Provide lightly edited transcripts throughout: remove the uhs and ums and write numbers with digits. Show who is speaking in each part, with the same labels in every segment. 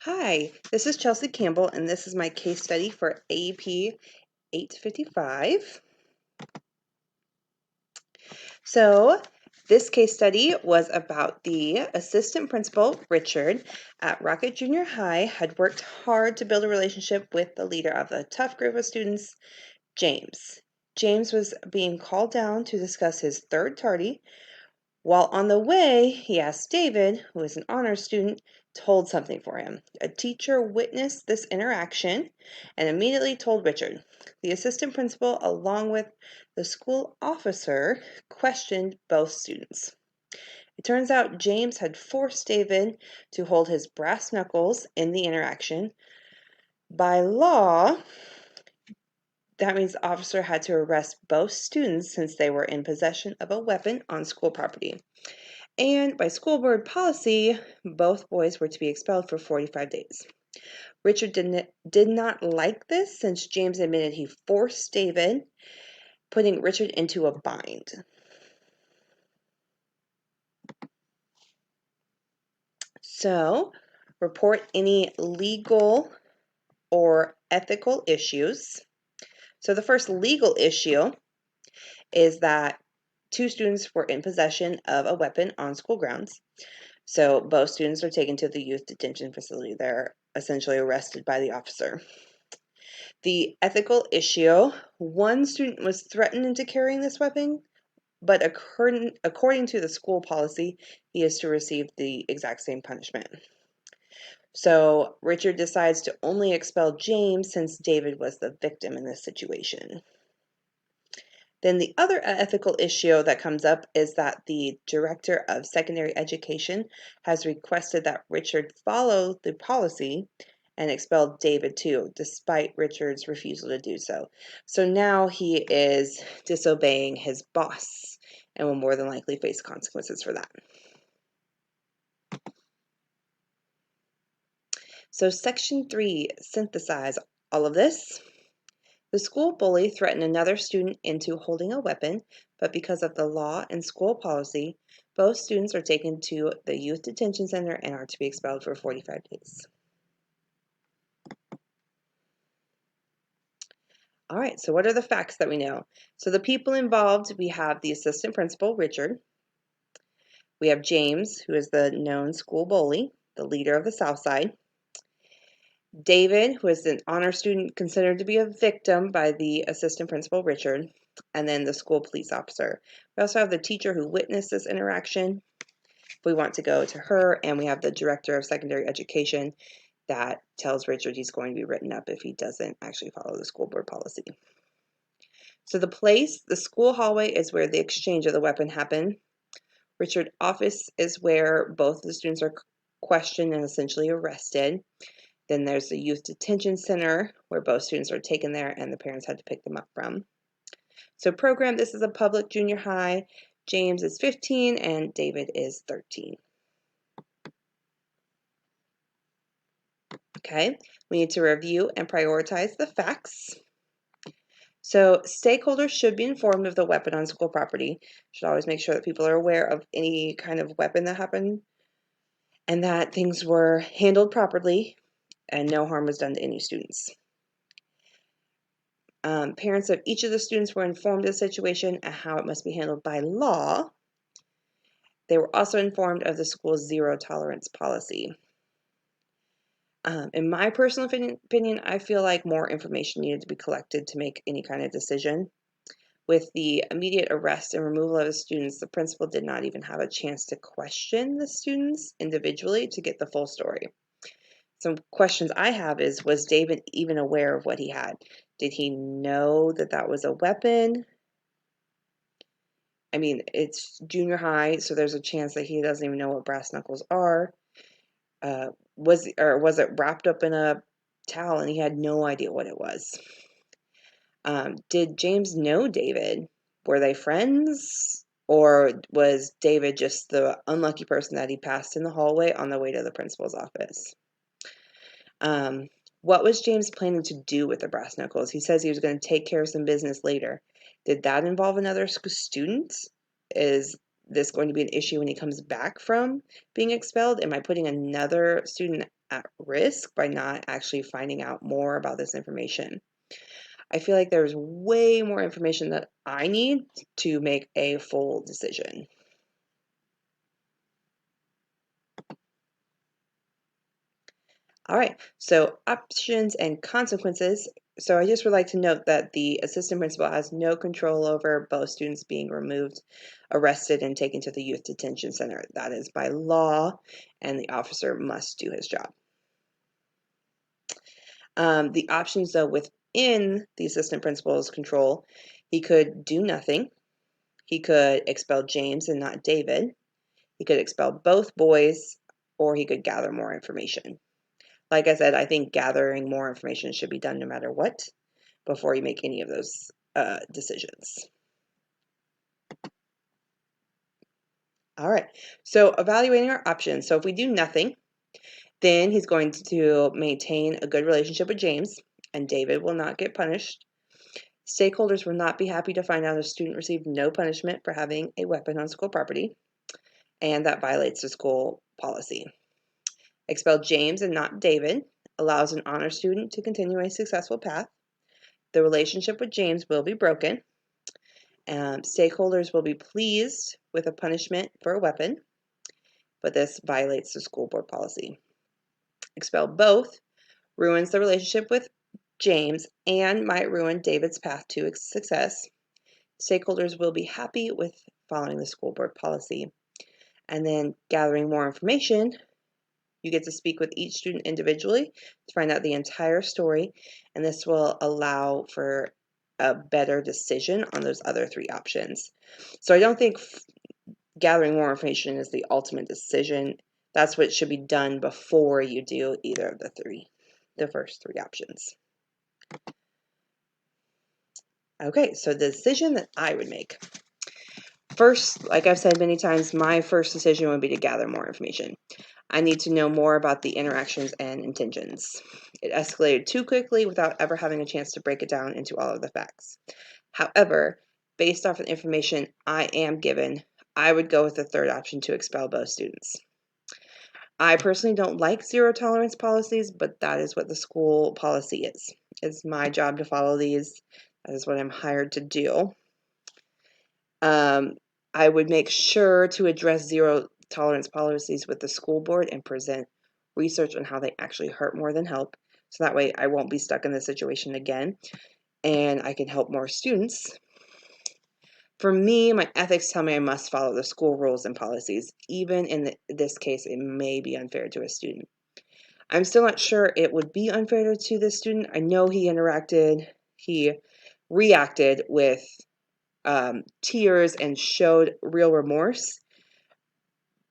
Speaker 1: Hi, this is Chelsea Campbell, and this is my case study for AEP 855. So, this case study was about the assistant principal, Richard, at Rocket Junior High, had worked hard to build a relationship with the leader of a tough group of students, James. James was being called down to discuss his third tardy. While on the way, he asked David, who is an honors student, to hold something for him. A teacher witnessed this interaction and immediately told Richard. The assistant principal, along with the school officer, questioned both students. It turns out James had forced David to hold his brass knuckles in the interaction. By law, that means the officer had to arrest both students since they were in possession of a weapon on school property. And by school board policy, both boys were to be expelled for 45 days. Richard did not like this since James admitted he forced David, putting Richard into a bind. So, report any legal or ethical issues. So, the first legal issue is that two students were in possession of a weapon on school grounds. So both students are taken to the youth detention facility. They're essentially arrested by the officer. The ethical issue, one student was threatened into carrying this weapon, but according to the school policy, he is to receive the exact same punishment. So Richard decides to only expel James since David was the victim in this situation. Then the other ethical issue that comes up is that the director of secondary education has requested that Richard follow the policy and expel David too, despite Richard's refusal to do so. So now he is disobeying his boss and will more than likely face consequences for that. So Section 3, synthesize all of this. The school bully threatened another student into holding a weapon, but because of the law and school policy, both students are taken to the youth detention center and are to be expelled for 45 days. All right, so what are the facts that we know? So the people involved, we have the assistant principal, Richard. We have James, who is the known school bully, the leader of the South Side. David, who is an honor student considered to be a victim by the assistant principal, Richard, and then the school police officer. We also have the teacher who witnessed this interaction. We want to go to her, and we have the director of secondary education that tells Richard he's going to be written up if he doesn't actually follow the school board policy. So the school hallway is where the exchange of the weapon happened. Richard's office is where both the students are questioned and essentially arrested. Then there's the youth detention center where both students are taken there and the parents had to pick them up from. So program, this is a public junior high. James is 15 and David is 13. Okay, we need to review and prioritize the facts. So stakeholders should be informed of the weapon on school property. Should always make sure that people are aware of any kind of weapon that happened and that things were handled properly and no harm was done to any students. Parents of each of the students were informed of the situation and how it must be handled by law. They were also informed of the school's zero tolerance policy. In my personal opinion, I feel like more information needed to be collected to make any kind of decision. With the immediate arrest and removal of the students, the principal did not even have a chance to question the students individually to get the full story. Some questions I have is, was David even aware of what he had? Did he know that that was a weapon? I mean, it's junior high, so there's a chance that he doesn't even know what brass knuckles are. Was it wrapped up in a towel and he had no idea what it was? Did James know David? Were they friends? Or was David just the unlucky person that he passed in the hallway on the way to the principal's office? What was James planning to do with the brass knuckles? He says he was going to take care of some business later. Did that involve another student? Is this going to be an issue when he comes back from being expelled? Am I putting another student at risk by not actually finding out more about this information. I feel like there's way more information that I need to make a full decision. All right, so options and consequences. So I just would like to note that the assistant principal has no control over both students being removed, arrested, and taken to the youth detention center. That is by law, and the officer must do his job. The options, though, within the assistant principal's control, he could do nothing. He could expel James and not David. He could expel both boys, or he could gather more information. Like I said, I think gathering more information should be done no matter what before you make any of those decisions. All right, so evaluating our options. So if we do nothing, then he's going to maintain a good relationship with James, and David will not get punished. Stakeholders will not be happy to find out a student received no punishment for having a weapon on school property, and that violates the school policy. Expel James and not David allows an honor student to continue a successful path. The relationship with James will be broken. Stakeholders will be pleased with a punishment for a weapon, but this violates the school board policy. Expel both ruins the relationship with James and might ruin David's path to success. Stakeholders will be happy with following the school board policy. And then gathering more information, you get to speak with each student individually to find out the entire story, and this will allow for a better decision on those other three options. So I don't think gathering more information is the ultimate decision. That's what should be done before you do either of the first three options. Okay, so the decision that I would make. First, like I've said many times, my first decision would be to gather more information. I need to know more about the interactions and intentions. It escalated too quickly without ever having a chance to break it down into all of the facts. However, based off of the information I am given, I would go with the third option to expel both students. I personally don't like zero tolerance policies, but that is what the school policy is. It's my job to follow these. That is what I'm hired to do. I would make sure to address zero tolerance policies with the school board and present research on how they actually hurt more than help. So that way I won't be stuck in this situation again and I can help more students. For me, my ethics tell me I must follow the school rules and policies. Even in this case, it may be unfair to a student. I'm still not sure it would be unfair to this student. I know he reacted with tears and showed real remorse.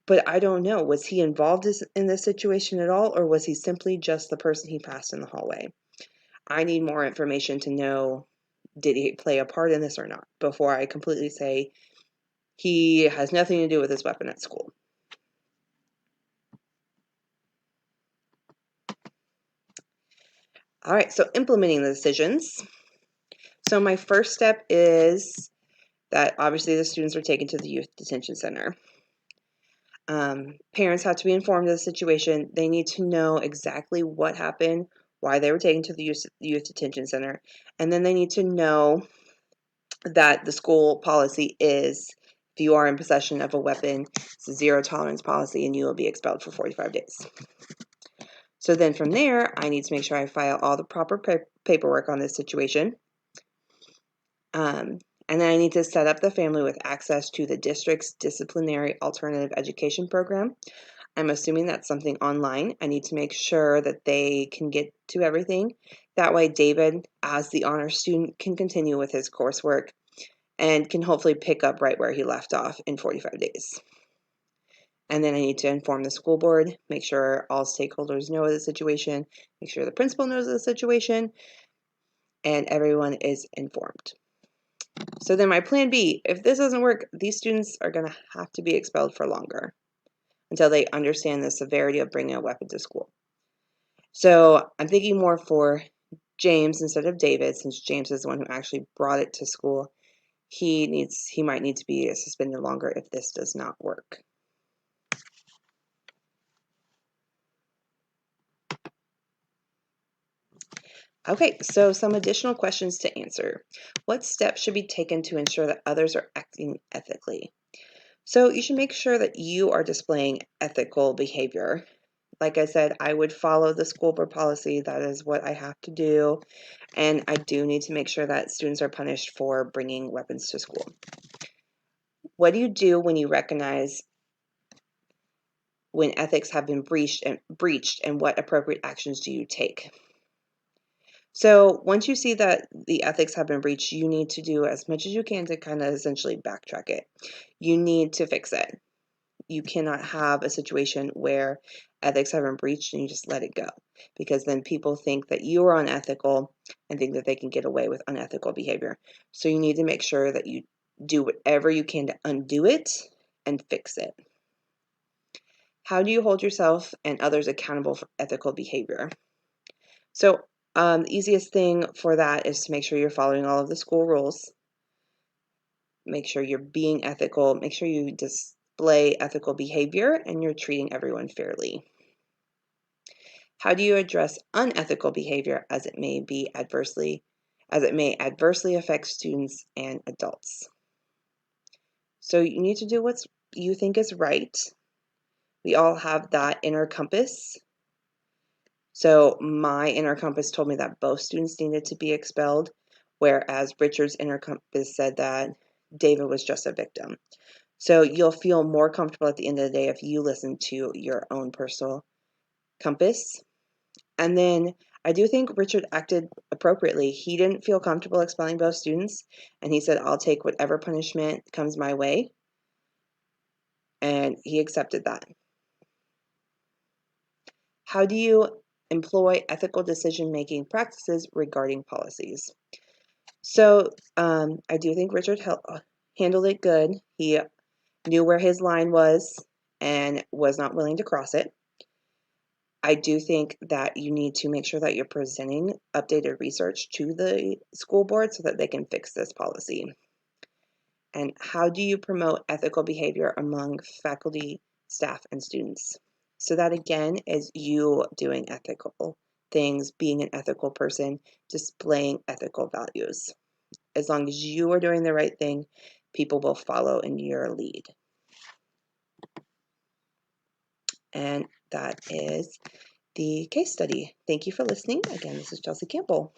Speaker 1: But I don't know, was he involved in this situation at all, or was he simply just the person he passed in the hallway? I need more information to know, did he play a part in this or not, before I completely say he has nothing to do with his weapon at school. All right, so implementing the decisions. So my first step is that obviously the students are taken to the youth detention center. Parents have to be informed of the situation. They need to know exactly what happened, why they were taken to the youth detention center, and then they need to know that the school policy is, if you are in possession of a weapon, it's a zero tolerance policy and you will be expelled for 45 days. So then from there, I need to make sure I file all the proper paperwork on this situation. And then I need to set up the family with access to the district's disciplinary alternative education program. I'm assuming that's something online. I need to make sure that they can get to everything. That way, David, as the honor student, can continue with his coursework and can hopefully pick up right where he left off in 45 days. And then I need to inform the school board, make sure all stakeholders know of the situation, make sure the principal knows of the situation, and everyone is informed. So then my plan B, if this doesn't work, these students are going to have to be expelled for longer until they understand the severity of bringing a weapon to school. So I'm thinking more for James instead of David, since James is the one who actually brought it to school. He might need to be suspended longer if this does not work. Okay, so some additional questions to answer. What steps should be taken to ensure that others are acting ethically? So you should make sure that you are displaying ethical behavior. Like I said, I would follow the school board policy. That is what I have to do. And I do need to make sure that students are punished for bringing weapons to school. What do you do when you recognize when ethics have been breached, and what appropriate actions do you take? So once you see that the ethics have been breached, you need to do as much as you can to kind of essentially backtrack it. You need to fix it. You cannot have a situation where ethics have been breached and you just let it go, because then people think that you are unethical and think that they can get away with unethical behavior. So you need to make sure that you do whatever you can to undo it and fix it. How do you hold yourself and others accountable for ethical behavior? So the easiest thing for that is to make sure you're following all of the school rules. Make sure you're being ethical. Make sure you display ethical behavior and you're treating everyone fairly. How do you address unethical behavior as it may adversely affect students and adults? So you need to do what you think is right. We all have that inner compass. So my inner compass told me that both students needed to be expelled, whereas Richard's inner compass said that David was just a victim. So you'll feel more comfortable at the end of the day if you listen to your own personal compass. And then I do think Richard acted appropriately. He didn't feel comfortable expelling both students, and he said, I'll take whatever punishment comes my way. And he accepted that. How do you employ ethical decision-making practices regarding policies? So I do think Richard handled it good. He knew where his line was and was not willing to cross it. I do think that you need to make sure that you're presenting updated research to the school board so that they can fix this policy. And how do you promote ethical behavior among faculty, staff, and students? So that again is you doing ethical things, being an ethical person, displaying ethical values. As long as you are doing the right thing, people will follow in your lead. And that is the case study. Thank you for listening. Again, this is Chelsea Campbell.